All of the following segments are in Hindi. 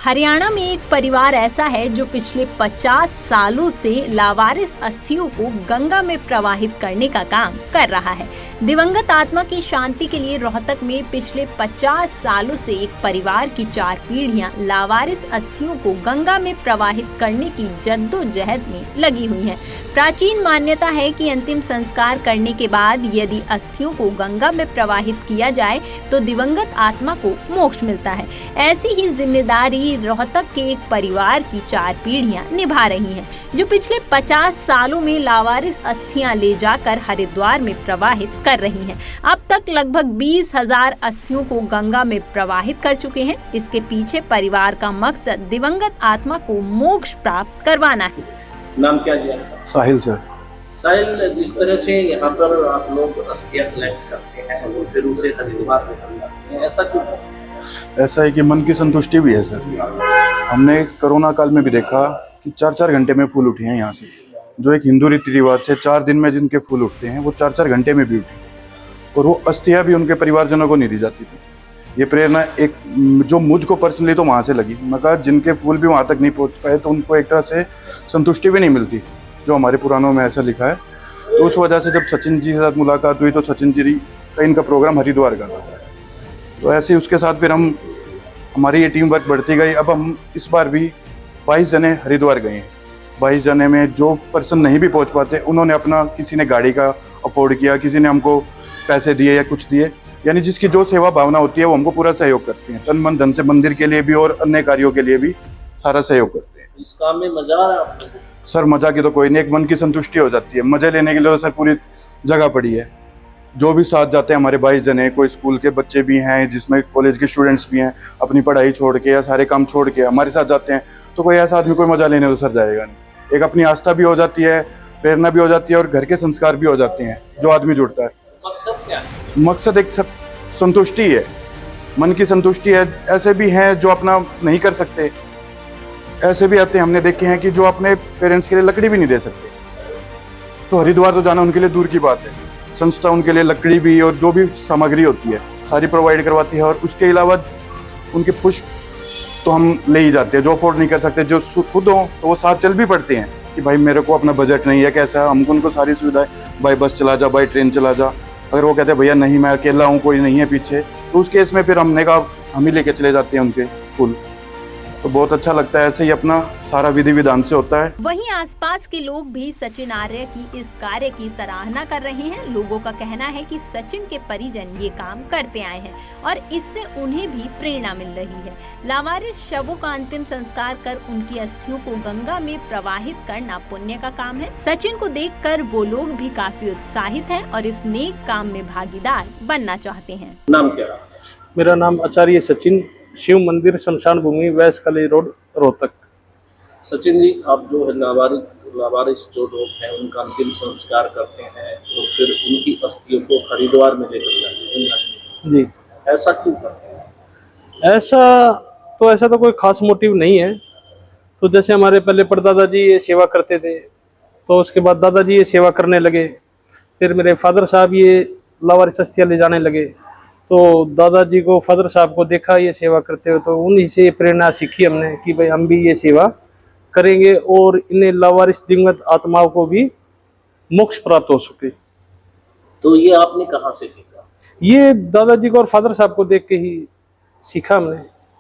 हरियाणा में एक परिवार ऐसा है जो पिछले 50 सालों से लावारिस अस्थियों को गंगा में प्रवाहित करने का काम कर रहा है। दिवंगत आत्मा की शांति के लिए रोहतक में पिछले 50 सालों से एक परिवार की 4 पीढ़ियां लावारिस अस्थियों को गंगा में प्रवाहित करने की जद्दोजहद में लगी हुई हैं। प्राचीन मान्यता है कि अंतिम संस्कार करने के बाद यदि अस्थियों को गंगा में प्रवाहित किया जाए तो दिवंगत आत्मा को मोक्ष मिलता है। ऐसी ही जिम्मेदारी रोहतक के एक परिवार की 4 पीढ़ियां निभा रही हैं, जो पिछले 50 सालों में लावारिस अस्थियां ले जाकर हरिद्वार में प्रवाहित कर रही हैं। अब तक लगभग 20,000 अस्थियों को गंगा में प्रवाहित कर चुके हैं। इसके पीछे परिवार का मकसद दिवंगत आत्मा को मोक्ष प्राप्त करवाना है। नाम क्या जी? साहिल सर। साहिल, जिस तरह से यहाँ पर आप लोग अस्थियां कलेक्ट करते हैं और फिर उसे हरिद्वार में जाते हैं, ऐसा क्यों? ऐसा है कि मन की संतुष्टि भी है सर। हमने कोरोना काल में भी देखा कि 4-4 घंटे में फूल उठे हैं यहाँ से, जो एक हिंदू रीति रिवाज से 4 दिन में जिनके फूल उठते हैं वो 4-4 घंटे में भी उठे, और वो अस्थियाँ भी उनके परिवारजनों को नहीं दी जाती थी। ये प्रेरणा एक जो मुझको पर्सनली तो वहाँ से लगी। मैं कहा जिनके फूल भी वहाँ तक नहीं पहुँच पाए तो उनको एक तरह से संतुष्टि भी नहीं मिलती, जो हमारे पुराणों में ऐसा लिखा है। तो उस वजह से जब सचिन जी के साथ मुलाकात हुई तो सचिन जी का इनका प्रोग्राम हरिद्वार का था, तो ऐसे ही उसके साथ फिर हमारी ये टीम वर्क बढ़ती गई। अब हम इस बार भी 22 जने हरिद्वार गए हैं। 22 जने में जो पर्सन नहीं भी पहुंच पाते उन्होंने अपना, किसी ने गाड़ी का अफोर्ड किया, किसी ने हमको पैसे दिए या कुछ दिए, यानी जिसकी जो सेवा भावना होती है वो हमको पूरा सहयोग करती हैं। तन मन धन से मंदिर के लिए भी और अन्य कार्यों के लिए भी सारा सहयोग करते हैं। इस काम में मजा आ रहा है आप लोगों को? सर मजा की तो कोई नहीं, एक मन की संतुष्टि हो जाती है। मजे लेने के लिए तो सर पूरी जगह पड़ी है। जो भी साथ जाते हैं हमारे 22 जने, कोई स्कूल के बच्चे भी हैं जिसमें कॉलेज के स्टूडेंट्स भी हैं, अपनी पढ़ाई छोड़ के या सारे काम छोड़ के हमारे साथ जाते हैं। तो कोई ऐसा आदमी कोई मजा लेने तो सर जाएगा नहीं। एक अपनी आस्था भी हो जाती है, प्रेरणा भी हो जाती है और घर के संस्कार भी हो जाते हैं जो आदमी जुड़ता है। मकसद क्या है? मकसद एक संतुष्टि है, मन की संतुष्टि है। ऐसे भी हैं जो अपना नहीं कर सकते, ऐसे भी आते हैं, हमने देखे हैं कि जो अपने पेरेंट्स के लिए लकड़ी भी नहीं दे सकते, तो हरिद्वार तो जाना उनके लिए दूर की बात है। संस्था उनके लिए लकड़ी भी और जो भी सामग्री होती है सारी प्रोवाइड करवाती है, और उसके अलावा उनके पुष्प तो हम ले ही जाते हैं। जो अफोर्ड नहीं कर सकते, जो खुद हो तो वो साथ चल भी पड़ते हैं कि भाई मेरे को अपना बजट नहीं है, कैसा, हमको उनको सारी सुविधाएं, बाई बस चला जा, बाई ट्रेन चला जा। अगर वो कहते हैं भैया नहीं मैं अकेला हूँ, कोई नहीं है पीछे, तो उस केस में फिर हमने कहा हम ही लेके चले जाते हैं उनके फूल। तो बहुत अच्छा लगता है, ऐसे ही अपना सारा विधि विधान से होता है। वहीं आसपास के लोग भी सचिन आर्य की इस कार्य की सराहना कर रहे हैं। लोगों का कहना है कि सचिन के परिजन ये काम करते आए हैं और इससे उन्हें भी प्रेरणा मिल रही है। लावारिस शवों का अंतिम संस्कार कर उनकी अस्थियों को गंगा में प्रवाहित करना पुण्य का काम है। सचिन को देखकर वो लोग भी काफी उत्साहित हैं और इस नेक काम में भागीदार बनना चाहते हैं। नाम क्या? मेरा नाम आचार्य सचिन, शिव मंदिर शमशान भूमि, west college road, Rohtak. Sachin ji, आप जो है लावारिस जो लोग हैं उनका अंतिम संस्कार करते हैं तो फिर उनकी अस्थियों को हरिद्वार में लेकर जाते हैं जी, ऐसा क्यों करते हैं? ऐसा तो कोई खास मोटिव नहीं है। तो जैसे हमारे पहले परदादा जी ये सेवा करते थे, तो उसके बाद दादाजी ये सेवा करने लगे, फिर मेरे फादर साहब ये लावारिस अस्थियां ले जाने लगे। तो दादाजी को, फादर साहब को देखा ये सेवा करते हो, तो उन्हीं से प्रेरणा सीखी हमने कि भाई हम भी ये सेवा करेंगे और इन्हें लावारिस दिवंगत आत्माओं को भी मोक्ष प्राप्त हो सके। तो ये आपने कहाँ से सीखा? ये दादाजी को और फादर साहब को देख के ही सीखा हमने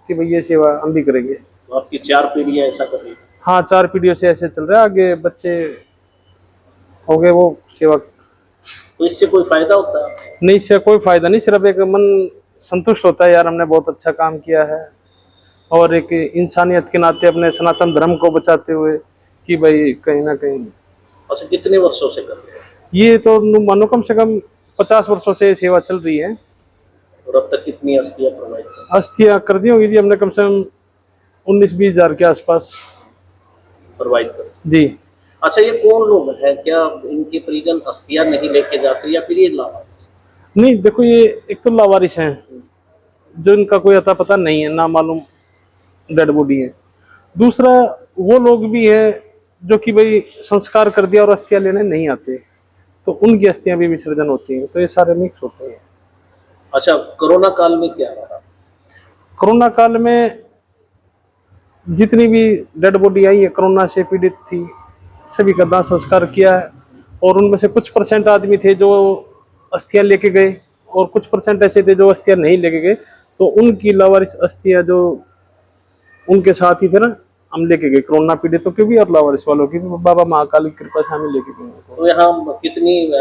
कि भाई ये सेवा हम भी करेंगे। तो आपकी 4 पीढ़ियां ऐसा कर रही है? हाँ, 4 पीढ़ियों से ऐसे चल रहा है। आगे बच्चे हो गए वो सेवा। तो इससे कोई फायदा होता है? नहीं, इससे कोई फायदा नहीं, सिर्फ एक मन संतुष्ट होता है, यार हमने बहुत अच्छा काम किया है, और एक इंसानियत के नाते अपने सनातन धर्म को बचाते हुए कि भाई कहीं ना कहीं। अच्छा, कितने वर्षों से कर रहे हैं? ये तो मानो कम से कम 50 वर्षों से सेवा चल रही है। और अब तक कितनी अस्थियां प्रोवाइड कर? अस्थियां कर दी होगी जी हमने कम से कम 19-20 हज़ार के आसपास प्रोवाइड कर जी। अच्छा, ये कौन लोग हैं? क्या इनके परिजन अस्थियां नहीं लेके जाते या फिर ये लावारिस? नहीं, देखो ये एक तो लावारिस हैं जो इनका कोई अता पता नहीं है, ना मालूम डेड बॉडी है। दूसरा वो लोग भी है जो कि भाई संस्कार कर दिया और अस्थियां लेने नहीं आते, तो उनकी अस्थियां भी विसर्जन होती हैं। तो ये सारे मिक्स होते हैं। अच्छा, कोरोना काल में क्या रहा? कोरोना काल में जितनी भी डेड बॉडी आई है कोरोना से पीड़ित थी, सभी का दाह संस्कार किया है। और उनमें से कुछ % आदमी थे जो अस्थियां लेके गए और कुछ % ऐसे थे जो अस्थियां नहीं लेके गए, तो उनकी लावारिस अस्थियां जो उनके साथ ही फिर हम लेके गए, कोरोना पीड़ितों की भी और लावारिस वालों की भी, बाबा महाकाल की कृपा से हमें लेके गए। तो यहाँ कितनी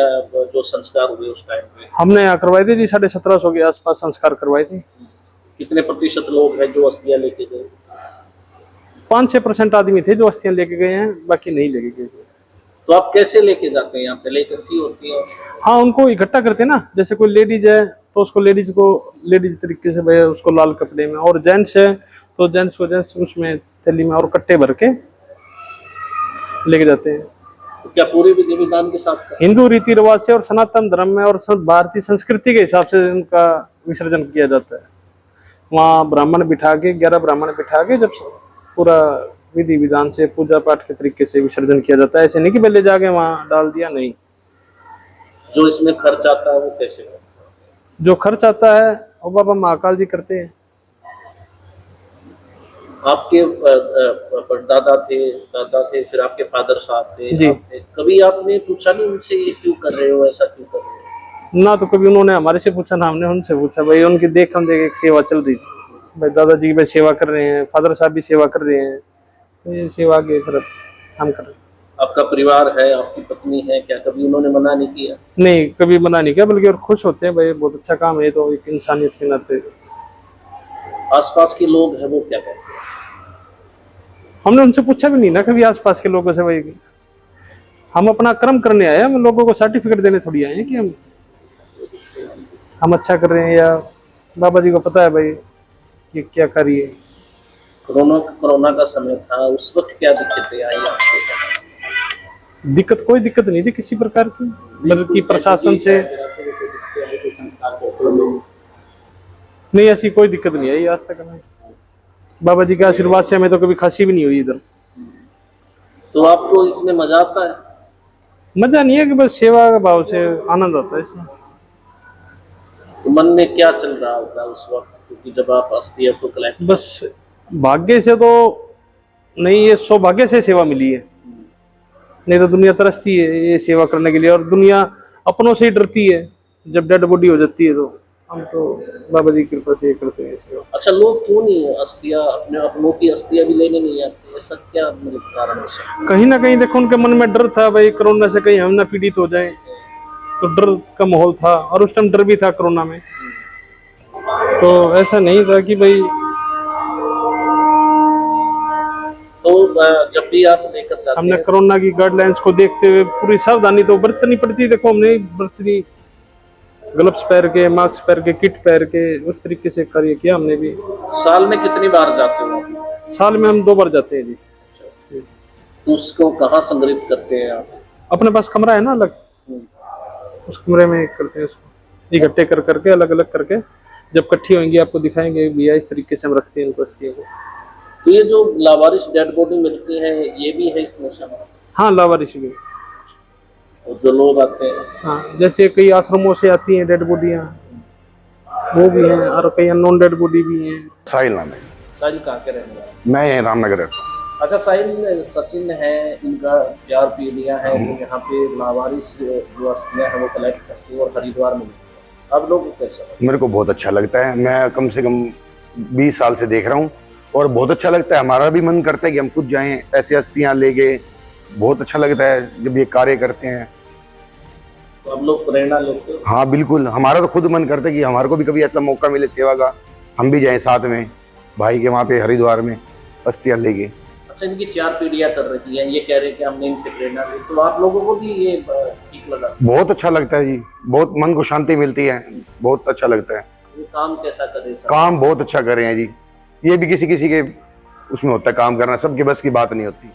जो संस्कार हुए उस टाइम पे? हमने यहाँ करवाए थे जी 1750 के आसपास संस्कार करवाए थे। कितने प्रतिशत लोग हैं जो अस्थियां लेके गए? 5-6% आदमी थे जो अस्थियां लेके गए हैं, बाकी नहीं लेके गए। तो आप कैसे लेके जाते हैं? यहाँ पे लेकर की होती है? हाँ, उनको इकट्ठा करते हैं ना, जैसे कोई लेडीज है तो उसको लेडीज तरीके से भैया उसको लाल कपड़े में, और जेंट्स है तो जेंट्स को जेंट्स उसमें थैली में और कट्टे भर के लेके जाते हैं। तो क्या पूरे विधि विधान के साथ? हिंदू रीति रिवाज से और सनातन धर्म में और भारतीय संस्कृति के हिसाब से उनका विसर्जन किया जाता है। वहाँ ब्राह्मण बिठा के 11 ब्राह्मण बिठा के जब पूरा विधि विधान से पूजा पाठ के तरीके से विसर्जन किया जाता है। ऐसे नहीं कि पहले जाके वहाँ डाल दिया, नहीं। जो इसमें खर्च आता है वो कैसे करते हैं? जो खर्च आता है वो बाबा महाकाल जी करते हैं। आपके दादा थे, फिर आपके फादर साहब थे, जी। कभी आपने पूछा नहीं उनसे ये क्यों कर रहे हो, ऐसा क्यों कर रहे हो? ना तो कभी उन्होंने हमारे से पूछा ना हमने उनसे पूछा। भाई उनकी देख एक सेवा चल रही थी, भाई दादाजी की भाई सेवा कर रहे हैं, फादर साहब भी सेवा कर रहे हैं, तो ये सेवा की तरफ हम कर रहे हैं। आपका परिवार है, आपकी पत्नी है, क्या कभी उन्होंने मना नहीं किया? नहीं, कभी मना नहीं किया, बल्कि और खुश होते हैं, भाई बहुत अच्छा काम है, तो एक इंसानियत के नाते। आसपास के लोग हैं वो क्या कहते हैं? हमने उनसे पूछा भी नहीं ना कभी आसपास के लोगों से। भाई हम अपना कर्म करने आए हैं, हम लोगों को सर्टिफिकेट देने थोड़ी आए हैं कि हम अच्छा कर रहे हैं, या बाबा जी को पता है भाई कि क्या करिए। कोरोना का समय था, उस वक्त क्या दिक्कतें आई आपको? कोई दिक्कत नहीं थी किसी प्रकार की, बल्कि प्रशासन से नहीं, ऐसी कोई दिक्कत नहीं आई आज तक हमें। बाबा जी के आशीर्वाद से हमें तो कभी खांसी भी नहीं हुई इधर। तो आपको इसमें मजा आता है? मजा नहीं है कि बस सेवा का भाव से आनंद आता है इसमें। तो मन में क्या चल रहा होता है उस वक्त, क्योंकि जब आप अस्थियां को कलेक्ट? बस भाग्य से तो नहीं, ये सौभाग्य से सेवा मिली है, नहीं तो दुनिया तरसती है ये सेवा करने के लिए, और दुनिया अपनों से ही डरती है जब डेड बॉडी हो जाती है। तो हम तो बाबा जी की कृपा से ये करते हैं सेवा। अच्छा, लोग क्यों नहीं अस्थियां, अपनों की अस्थियां भी लेने नहीं आते, ऐसा क्या मतलब कारण है? कहीं ना कहीं देखो उनके मन में डर था भाई, कोरोना से कहीं हम ना पीड़ित हो जाएं, तो डर का माहौल था, और उस टाइम डर भी था कोरोना में। तो ऐसा नहीं था कि भाई, तो जब भी आप लेकर जाते हमने हैं, कोरोना की गाइडलाइंस को देखते हुए पूरी सावधानी तो बरतनी पड़ती। देखो हमने बरतनी, ग्लव्स पहन के, मास्क पहन के, किट पहन के, उस तरीके से कार्य किया हमने भी। साल में कितनी बार जाते हो आप? साल में हम 2 बार जाते हैं जी। तो उसको कहाँ संग्रहित करते हैं आप? अपने पास कमरा है ना अलग, उस कमरे में करते हैं उसको, इकट्ठे कर करके अलग अलग करके, जब इकट्ठी होंगी आपको दिखाएंगे भैया, इस तरीके से हम रखते हैं इनको अस्थियों को। तो ये जो लावारिस डेड बॉडी मिलती है, ये भी है इसमें शामिल? हाँ, लावारिस भी। और जो लोग आते हैं, हाँ, जैसे कई आश्रमों से आती हैं डेड बॉडियाँ, वो भी हैं, और कई अननोन डेड बॉडी भी हैं। साहिल नाम है। साहिल कहाँ के रहने वाले? मैं यहीं रामनगर रहता हूँ। अच्छा साहिल, सचिन है, इनका 4 पीढ़ियाँ हैं, तो यहाँ पे लावारिस जो अस्थियाँ हैं वो कलेक्ट करती है और हरिद्वार में मिलती है। आप लोगों को कैसा लगता है? मेरे को बहुत अच्छा लगता है, मैं कम से कम 20 साल से देख रहा हूँ, और बहुत अच्छा लगता है। हमारा भी मन करता है कि हम खुद जाएं, ऐसी अस्थियां ले गए, बहुत अच्छा लगता है जब ये कार्य करते हैं। तो आप लोग प्रेरणा लेते हो? हाँ बिल्कुल, हमारा तो खुद मन करता है कि हमारे को भी कभी ऐसा मौका मिले सेवा का, हम भी जाएं साथ में भाई के वहाँ पे हरिद्वार में अस्थियां ले गए। अच्छा, इनकी 4 पीढ़ियाँ कर रही हैं, ये कह रहे हैं कि हमने इनसे प्रेरणा ली, तो आप लोगों को भी ये ठीक लगा? बहुत अच्छा लगता है जी, बहुत मन को शांति मिलती है, बहुत अच्छा लगता है। ये काम कैसा करे? काम बहुत अच्छा कर रहे हैं जी, ये भी किसी किसी के उसमें होता है काम करना, सबके बस की बात नहीं होती।